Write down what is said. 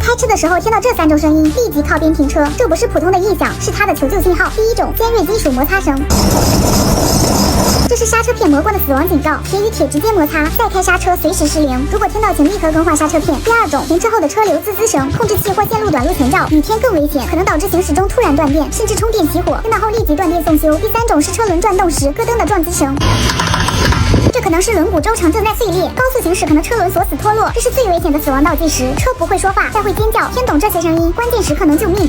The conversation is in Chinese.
开车的时候听到这3种声音，立即靠边停车。这不是普通的异响，是它的求救信号。第一种，尖锐金属摩擦声。这是刹车片磨过的死亡警告，别与铁直接摩擦，再开刹车随时失灵。如果听到，请立刻更换刹车片。第二种，停车后的车流滋滋声，控制器或线路短路前兆，雨天更危险，可能导致行驶中突然断电，甚至充电起火，听到后立即断电送修。第三种是车轮转动时咯噔的撞击声。这可能是轮毂轴承正在碎裂，高速行驶可能车轮锁死脱落，这是最危险的死亡倒计时。车不会说话，但会尖叫，听懂这些声音，关键时刻能救命。